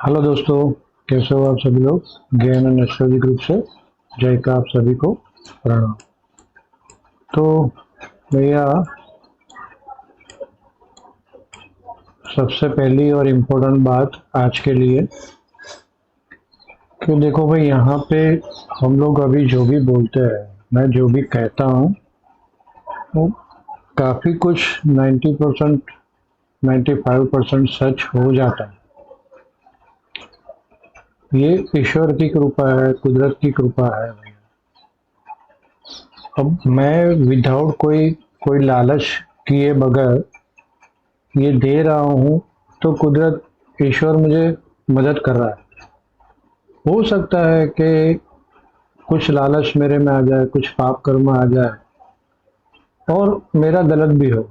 Hello दोस्तों, कैसे हो आप सभी लोग। ज्ञान एंड एस्ट्रोलॉजी ग्रुप से जय का आप सभी को प्रणाम। तो भैया, सबसे पहली और इम्पोर्टेंट बात आज के लिए कि देखो भाई, यहाँ पे हम लोग अभी जो भी बोलते हैं, मैं जो भी कहता हूँ वो काफ़ी कुछ 90% 95% सच हो जाता है। ये ईश्वर की कृपा है, कुदरत की कृपा है भैया। अब मैं विदाउट कोई कोई लालच किए बगैर ये दे रहा हूँ, तो कुदरत, ईश्वर मुझे मदद कर रहा है। हो सकता है कि कुछ लालच मेरे में आ जाए, कुछ पाप कर्म आ जाए और मेरा गलत भी हो।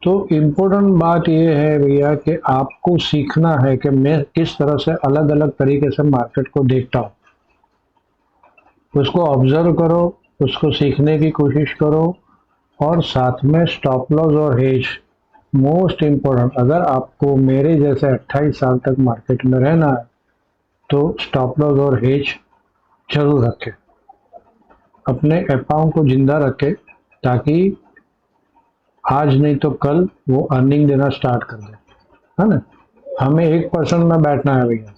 तो इम्पोर्टेंट बात यह है भैया कि आपको सीखना है कि मैं किस तरह से अलग अलग तरीके से मार्केट को देखता हूँ। उसको ऑब्जर्व करो, उसको सीखने की कोशिश करो और साथ में स्टॉप लॉस और हेज मोस्ट इम्पोर्टेंट। अगर आपको मेरे जैसे 28 साल तक मार्केट में रहना है तो स्टॉप लॉस और हेज जरूर रखें, अपने अकाउंट को जिंदा रखें, ताकि आज नहीं तो कल वो अर्निंग देना स्टार्ट कर दे, है ना। हमें 1% में बैठना है भैया।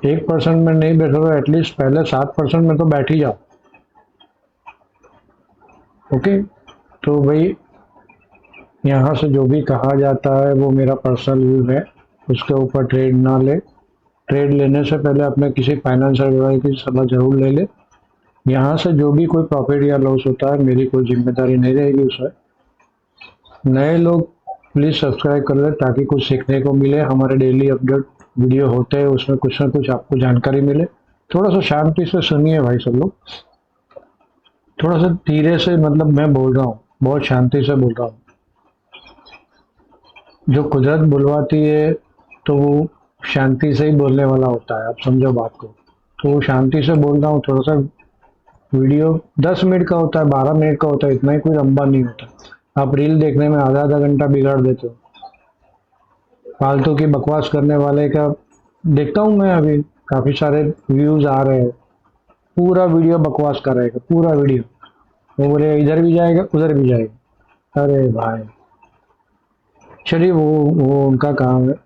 1% में नहीं बैठो तो एटलीस्ट पहले 7% में तो बैठ ही जाओ। ओके। तो भाई, यहाँ से जो भी कहा जाता है वो मेरा पर्सनल व्यू है, उसके ऊपर ट्रेड ना ले। ट्रेड लेने से पहले अपने किसी फाइनेंशियल एडवाइजर की सलाह जरूर ले ले। यहाँ से जो भी कोई प्रॉफिट या लॉस होता है, मेरी कोई जिम्मेदारी नहीं रहेगी उसमें। नए लोग प्लीज़ सब्सक्राइब कर ले ताकि कुछ सीखने को मिले। हमारे डेली अपडेट वीडियो होते हैं, उसमें कुछ ना कुछ आपको जानकारी मिले। थोड़ा सा शांति से सुनिए भाई सब लोग, थोड़ा सा धीरे से, मतलब मैं बोल रहा हूँ, बहुत शांति से बोल रहा हूँ। जो कुदरत बुलवाती है तो वो शांति से ही बोलने वाला होता है, आप समझो बात को। तो शांति से बोल रहा हूँ। थोड़ा सा वीडियो 10 मिनट का होता है, 12 मिनट का होता है, इतना ही कोई लंबा नहीं होता। आप रील देखने में आधा आधा घंटा बिगाड़ देते हो। फालतू की बकवास करने वाले का देखता हूँ मैं, अभी काफी सारे व्यूज आ रहे हैं, पूरा वीडियो बकवास कर रहेगा, पूरा वीडियो। वो बोले इधर भी जाएगा उधर भी जाएगा। अरे भाई, चलिए वो उनका काम है।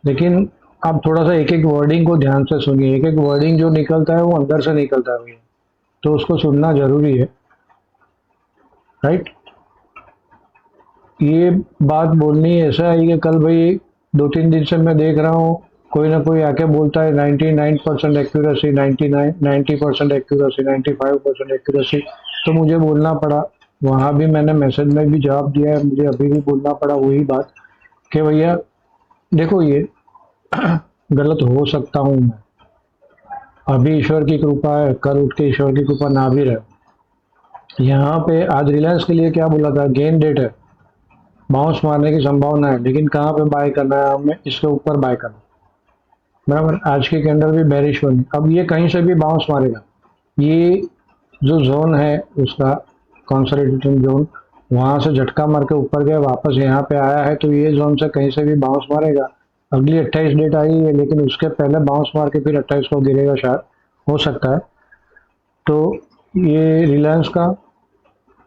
लेकिन आप थोड़ा सा एक एक वर्डिंग को ध्यान से सुनिए। एक एक वर्डिंग जो निकलता है वो अंदर से निकलता है भैया, तो उसको सुनना जरूरी है, राइट। ये बात बोलनी ऐसा है कि कल भाई 2-3 दिन से मैं देख रहा हूँ, कोई ना कोई आके बोलता है 99% एक्यूरेसी, 99 90% एक्यूरेसी, 95% एक्यूरेसी। तो मुझे बोलना पड़ा, वहां भी मैंने मैसेज में भी जवाब दिया है, मुझे अभी भी बोलना पड़ा वही बात कि भैया देखो, ये गलत हो सकता हूँ मैं। अभी ईश्वर की कृपा है, कल उठ के ईश्वर की कृपा ना भी रहे। यहाँ पे आज रिलायंस के लिए क्या बोला था, गेन डेट है, बाउंस मारने की संभावना है, लेकिन कहाँ पे बाय करना है हमें, इसके ऊपर बाय करना है। बराबर। आज की कैंडल भी बेरिश बनी, अब ये कहीं से भी बाउंस मारेगा। ये जो जोन है उसका, कंसोलिडेशन जोन, वहां से झटका मार के ऊपर गया, वापस यहाँ पे आया है, तो ये जोन से कहीं से भी बाउंस मारेगा। अगली 28 डेट आई है, लेकिन उसके पहले बाउंस मार के फिर 28 को गिरेगा शायद, हो सकता है। तो ये रिलायंस का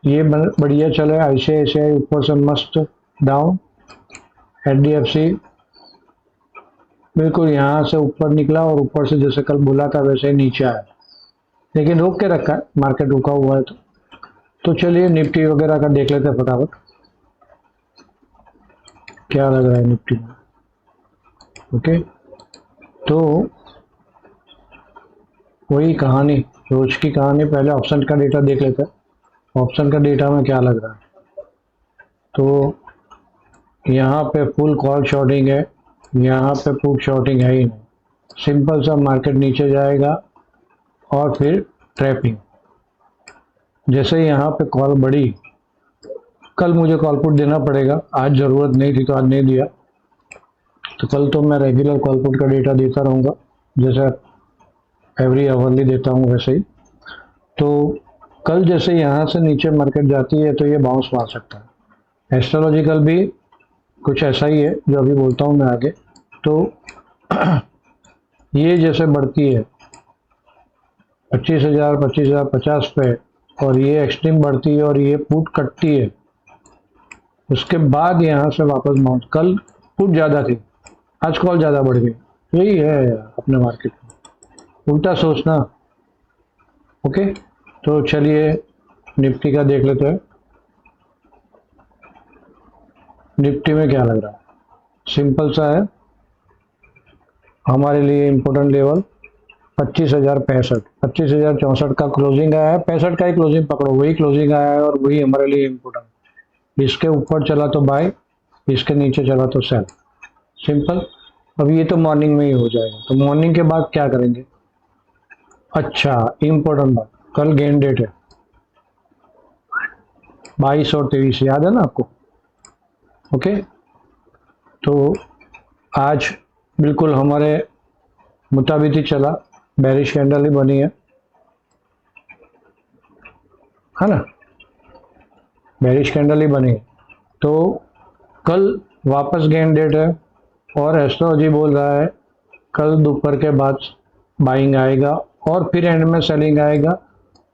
ये बढ़िया चले, आईसीआईसीआई ऊपर से मस्त डाउन, एचडीएफसी बिल्कुल यहाँ से ऊपर निकला और ऊपर से जैसे कल बोला था वैसे ही नीचे आया, लेकिन रोक के रखा है, मार्केट रुका हुआ है। तो चलिए निफ्टी वगैरह का देख लेते हैं फटाफट, क्या लग रहा है निफ्टी में। ओके। तो वही कहानी, रोज की कहानी, पहले ऑप्शन का डेटा देख लेते हैं। ऑप्शन का डेटा में क्या लग रहा है, तो यहाँ पे फुल कॉल शॉर्टिंग है, यहाँ पे पुट शॉर्टिंग है ही नहीं। सिंपल सा मार्केट नीचे जाएगा और फिर ट्रैपिंग। जैसे यहाँ पे कॉल बढ़ी, कल मुझे कॉल पुट देना पड़ेगा, आज जरूरत नहीं थी तो आज नहीं दिया। तो कल तो मैं रेगुलर कॉल पुट का डेटा देता रहूँगा, जैसे एवरी आवरली देता हूँ वैसे ही। तो कल जैसे यहाँ से नीचे मार्केट जाती है तो ये बाउंस मार सकता है। एस्ट्रोलॉजिकल भी कुछ ऐसा ही है जो अभी बोलता हूँ मैं आगे। तो ये जैसे बढ़ती है 25,000 25,000 50 पे, और ये एक्सट्रीम बढ़ती है और ये पुट कटती है, उसके बाद यहाँ से वापस माउंट। कल पुट ज़्यादा थी, आज कॉल ज़्यादा बढ़ गई। यही है अपने मार्केट में, उल्टा सोचना। ओके, तो चलिए निफ्टी का देख लेते हैं। निफ्टी में क्या लग रहा है, सिंपल सा है। हमारे लिए इम्पोर्टेंट लेवल 25,065, 25,064 का क्लोजिंग आया है। 65 का ही क्लोजिंग पकड़ो, वही क्लोजिंग आया है और वही हमारे लिए इम्पोर्टेंट। इसके ऊपर चला तो बाय, इसके नीचे चला तो सेल, सिंपल। अब ये तो मॉर्निंग में ही हो जाएगा, तो मॉर्निंग के बाद क्या करेंगे। अच्छा, इम्पोर्टेंट बात, कल गेन डेट है 22 और 23, याद है ना आपको। ओके, तो आज बिल्कुल हमारे मुताबिक ही चला, बेरिश कैंडल ही बनी है ना, बेरिश कैंडल ही बनी है। तो कल वापस गेन डेट है और एस्ट्रोलॉजी बोल रहा है कल दोपहर के बाद बाइंग आएगा और फिर एंड में सेलिंग आएगा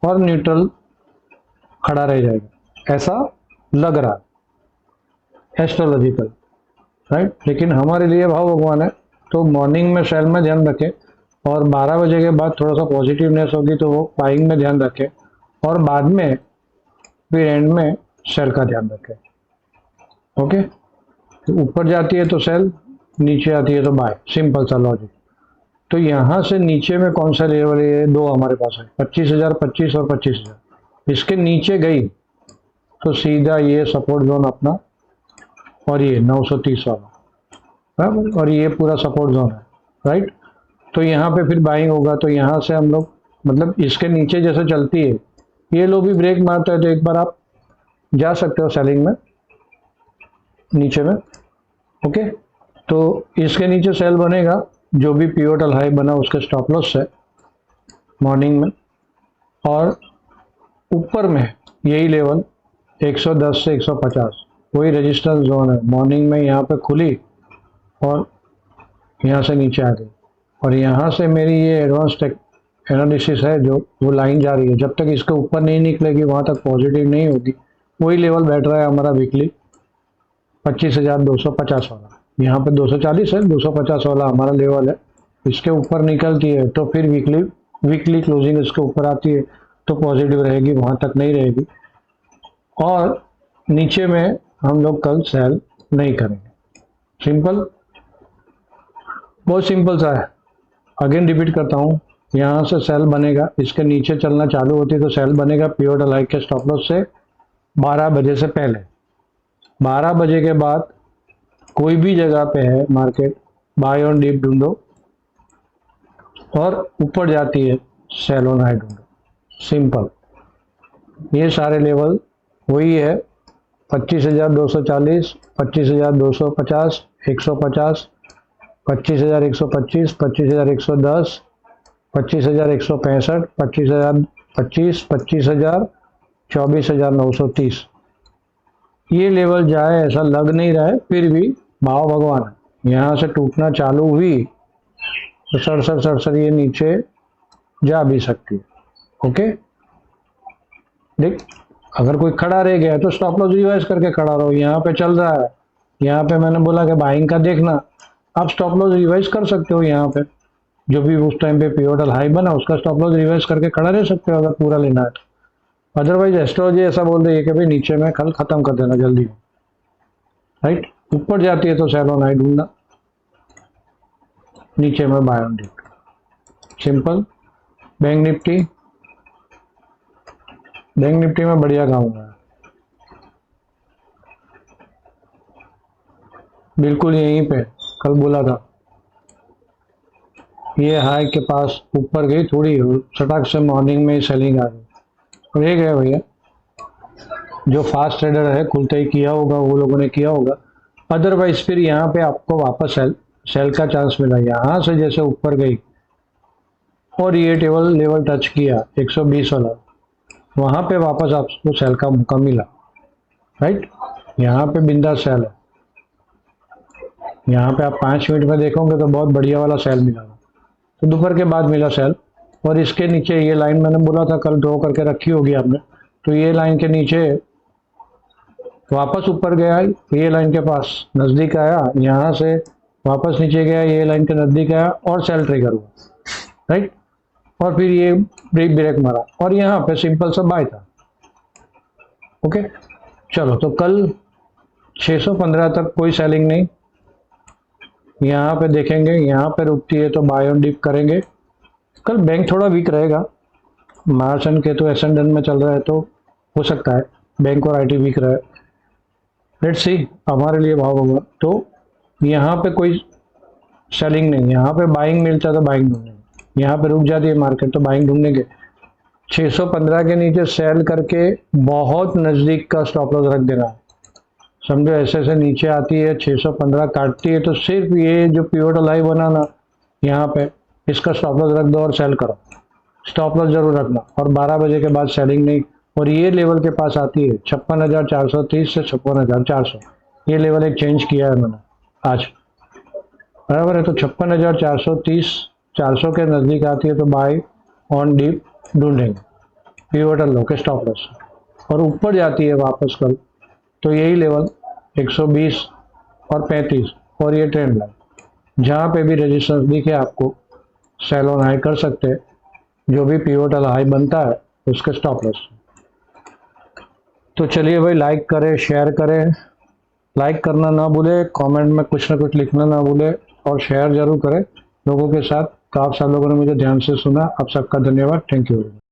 और न्यूट्रल खड़ा रह जाएगा, ऐसा लग रहा है एस्ट्रोलॉजिकल, राइट। लेकिन हमारे लिए भाव भगवान है, तो मॉर्निंग में सेल में ध्यान रखें और 12 बजे के बाद थोड़ा सा पॉजिटिवनेस होगी तो वो बाइंग में ध्यान रखें और बाद में फिर एंड में सेल का ध्यान रखें। ओके, तो ऊपर जाती है तो सेल, नीचे आती है तो बाय, सिंपल सा लॉजिक। तो यहाँ से नीचे में कौन सा लेवल है, दो हमारे पास है, 25,000 25 और 25,000। इसके नीचे गई तो सीधा ये सपोर्ट जोन अपना और ये 930 वाला, बराबर, और ये पूरा सपोर्ट जोन है, राइट। तो यहाँ पे फिर बाइंग होगा, तो यहाँ से हम लोग मतलब इसके नीचे जैसे चलती है, ये लो भी ब्रेक मारता है तो एक बार आप जा सकते हो सेलिंग में नीचे में। ओके, तो इसके नीचे सेल बनेगा, जो भी पिवोटल हाई बना उसके स्टॉप लॉस से मॉर्निंग में, और ऊपर में यही लेवल 110 से 150 वही रेजिस्टेंस जोन है। मॉर्निंग में यहाँ पे खुली और यहाँ से नीचे आ गई, और यहाँ से मेरी ये एडवांस एनालिसिस है जो वो लाइन जा रही है, जब तक इसके ऊपर नहीं निकलेगी वहाँ तक पॉजिटिव नहीं होगी। वही लेवल बैठ रहा है हमारा वीकली 25,250 वाला, यहाँ पे 240 है, 250 वाला हमारा लेवल है। इसके ऊपर निकलती है तो फिर वीकली क्लोजिंग इसके ऊपर आती है तो पॉजिटिव रहेगी, वहाँ तक नहीं रहेगी। और नीचे में हम लोग कल सेल नहीं करेंगे, सिंपल, बहुत सिंपल सा है। अगेन रिपीट करता हूँ, यहाँ से सेल बनेगा, इसके नीचे चलना चालू होती है तो सेल बनेगा पिवोटल हाई के स्टॉप लॉस से 12 बजे से पहले। 12 बजे के बाद कोई भी जगह पे है मार्केट, बाय ऑन डीप ढूंढो और ऊपर जाती है सेल ऑन हाई ढूंढो, सिंपल। ये सारे लेवल वही है, 25,240, 25,250, 150, 25,125, 25,110, 25,165, 25,025, 25,000, 24,930। ये लेवल जाए ऐसा लग नहीं रहा है, फिर भी भाव भगवान है। यहाँ से टूटना चालू हुई तो सर ये नीचे जा भी सकती है। ओके, देख, अगर कोई खड़ा रह गया तो स्टॉप लॉस रिवाइज करके खड़ा रहो। यहाँ पे चल रहा है, यहाँ पे मैंने बोला कि बाइंग का देखना, आप स्टॉप लॉस रिवाइज कर सकते हो। यहाँ पे जो भी उस टाइम पे पिवोटल हाई बना उसका स्टॉप लॉस रिवाइज करके खड़ा रह सकते हो अगर पूरा लेना है तो। अदरवाइज एस्ट्रोलॉजी ऐसा बोल रही है कि भाई नीचे में कल खत्म कर देना जल्दी, राइट। ऊपर जाती है तो सेल ऑन हाई ढूंढना, नीचे में buy on dip, simple. Bank Nifty में बढ़िया काम हुआ है, बिल्कुल यहीं पे कल बोला था। ये हाई के पास ऊपर गई थोड़ी, चटाक से मॉर्निंग में ही सेलिंग आ गई, और ये गया भैया। जो फास्ट ट्रेडर है खुलते ही किया होगा, वो लोगों ने किया होगा। अदरवाइज फिर यहाँ पे आपको वापस सेल का चांस मिला। यहाँ से जैसे ऊपर गई और ये लेवल टच किया 120 वाला, वहाँ पे वापस आपको सेल का मौका मिला, राइट। यहाँ पे बिंदास सेल है, यहाँ पे आप 5 मिनट में देखोगे तो बहुत बढ़िया वाला सेल मिला था। तो दोपहर के बाद मिला सेल, और इसके नीचे ये लाइन मैंने बोला था कल ड्रॉ करके रखी होगी आपने, तो ये लाइन के नीचे वापस ऊपर गया, ये लाइन के पास नज़दीक आया, यहाँ से वापस नीचे गया, ये लाइन के नज़दीक आया और सेल ट्रिगर हुआ, राइट। और फिर ये ब्रेक मारा और यहाँ पे सिंपल सा बाय था। ओके, चलो तो कल 615 तक कोई सेलिंग नहीं, यहाँ पे देखेंगे, यहाँ पे रुकती है तो बाय ऑन डिप करेंगे। कल बैंक थोड़ा वीक रहेगा, मार्च एंड के तो एसेंडेंट में चल रहा है, तो हो सकता है बैंक और आईटी वीक रहे। लेट्स सी हमारे लिए भाव होगा। तो यहाँ पे कोई सेलिंग नहीं, यहाँ पे बाइंग मिलता है तो बाइंग ढूंढेंगे, यहाँ पे रुक जाती है मार्केट तो बाइंग ढूंढेंगे। 615 के नीचे सेल करके बहुत नज़दीक का स्टॉप लॉस रख देना है। समझो ऐसे ऐसे नीचे आती है, 615 काटती है, तो सिर्फ ये जो पिवट हाई बना ना यहाँ पे, इसका स्टॉप लॉस रख दो और सेल करो। स्टॉप लॉस जरूर रखना, और 12 बजे के बाद सेलिंग नहीं। और ये लेवल के पास आती है 56,430 से 56,400, ये लेवल एक चेंज किया है मैंने आज, बराबर है। तो 56,430 400 के नज़दीक आती है तो बाय ऑन डीप ढूंढेंगे पिवटल लो के स्टॉप लॉस, और ऊपर जाती है वापस कल तो यही लेवल 120 और 35 और ये ट्रेंड लाइन, जहाँ पे भी रेजिस्टेंस दिखे आपको सेल ऑन हाई कर सकते हैं, जो भी पिवटल हाई बनता है उसके स्टॉप लॉस। तो चलिए भाई, लाइक करें, शेयर करें, लाइक करना ना भूले, कमेंट में कुछ ना कुछ लिखना ना भूले, और शेयर जरूर करें लोगों के साथ। तो आप सब लोगों ने मुझे ध्यान से सुना, आप सबका धन्यवाद, थैंक यू।